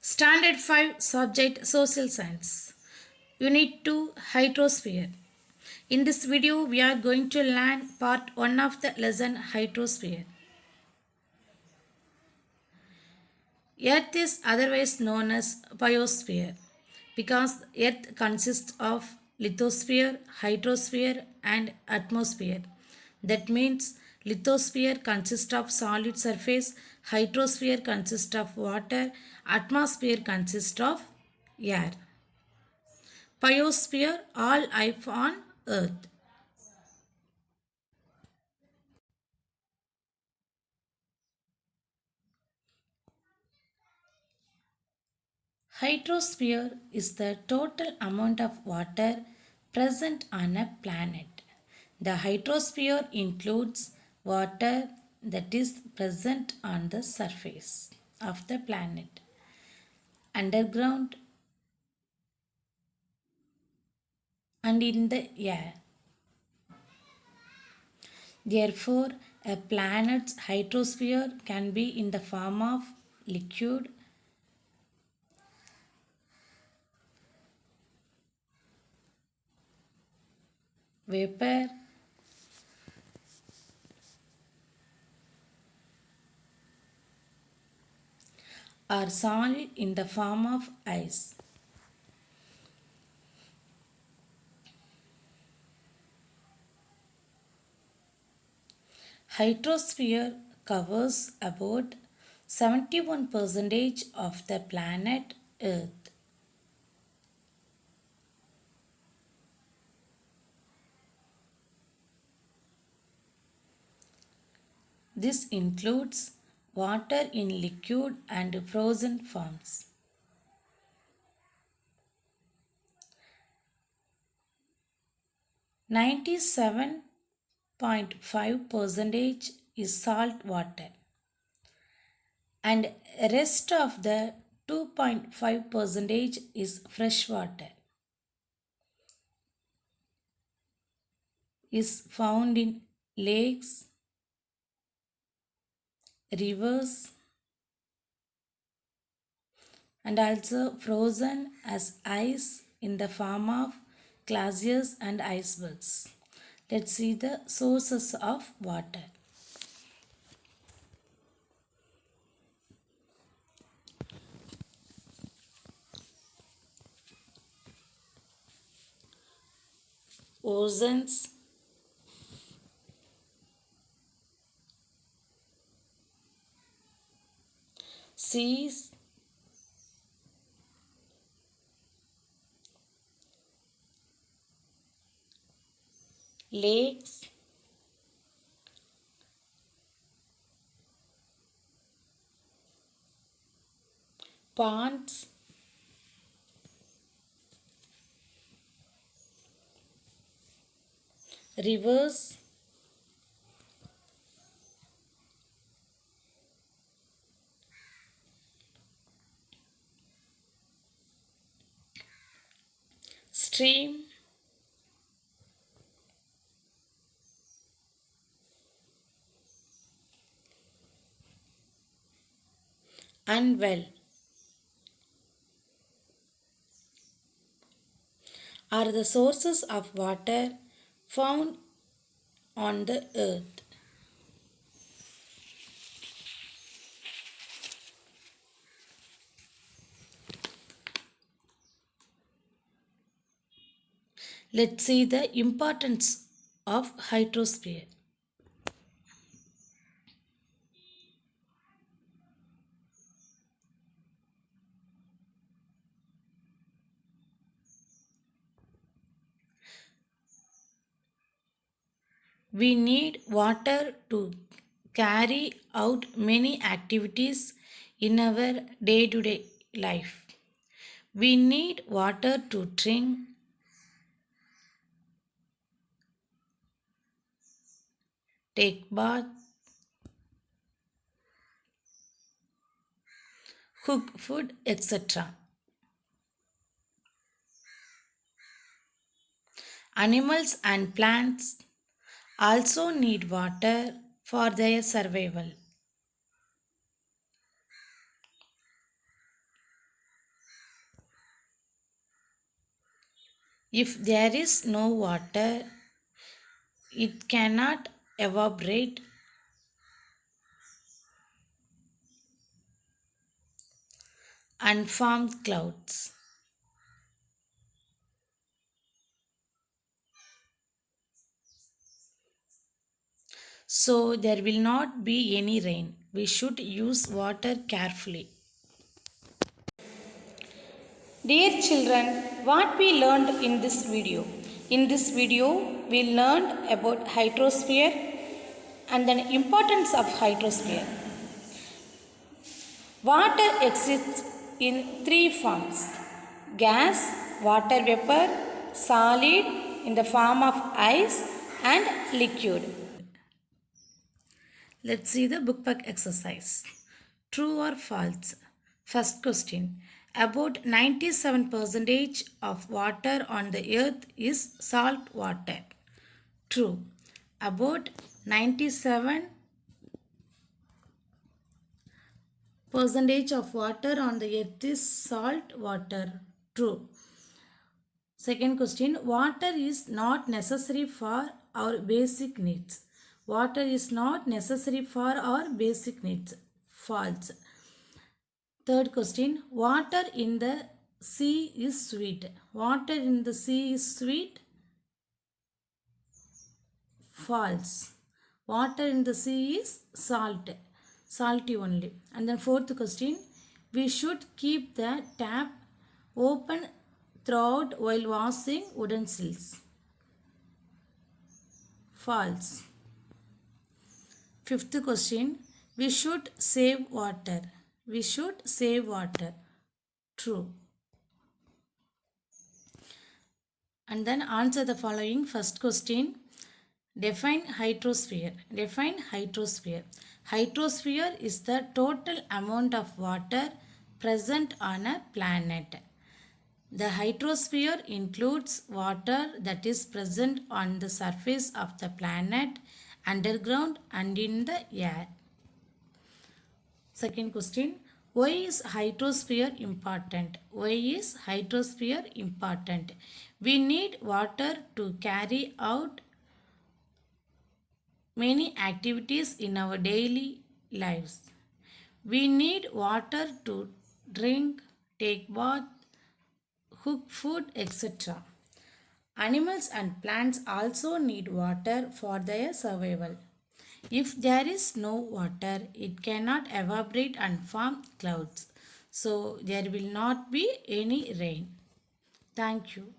Standard 5 Subject Social Science. Unit 2 Hydrosphere. In this video, we are going to learn part 1 of the lesson Hydrosphere. Earth is otherwise known as biosphere because Earth consists of lithosphere, hydrosphere, and atmosphere. That means lithosphere consists of solid surface, hydrosphere consists of water, atmosphere consists of air. Biosphere, all life on Earth. Hydrosphere is the total amount of water present on a planet. The hydrosphere includes water that is present on the surface of the planet, underground, and in the air. Therefore, a planet's hydrosphere can be in the form of liquid, vapor, or solid in the form of ice. Hydrosphere covers about 71% of the planet Earth. This includes water in liquid and frozen forms. 97.5% is salt water and rest of the 2.5% is fresh water is found in lakes, rivers, and also frozen as ice in the form of glaciers and icebergs. Let's see the sources of water. Oceans, seas, lakes, ponds, rivers, stream, and well are the sources of water found on the earth. Let's see the importance of hydrosphere. We need water to carry out many activities in our day to day life. We need water to drink, take bath, cook food, etc. Animals and plants also need water for their survival. If there is no water, it cannot evaporate and form clouds. So there will not be any rain. We should use water carefully. Dear children, what we learned in this video? In this video, we learned about hydrosphere and the importance of hydrosphere. Water exists in three forms: gas, water vapor, solid in the form of ice, and liquid. Let's see the bookmark exercise. True or false? First question. About 97% of water on the earth is salt water. True. About 97% of water on the earth is salt water. True. Second question. Water is not necessary for our basic needs. Water is not necessary for our basic needs. False. Third question. Water in the sea is sweet. Water in the sea is sweet. False. Water in the sea is salty only. And then fourth question. We should keep the tap open throughout while washing utensils. False. Fifth question. We should save water. We should save water. True. And then answer the following. First question. Define hydrosphere. Define hydrosphere. Hydrosphere is the total amount of water present on a planet. The hydrosphere includes water that is present on the surface of the planet, underground, and in the air. Second question. Why is hydrosphere important? Why is hydrosphere important? We need water to carry out many activities in our daily lives. We need water to drink, take bath, cook food, etc. Animals and plants also need water for their survival. If there is no water, it cannot evaporate and form clouds. So there will not be any rain. Thank you.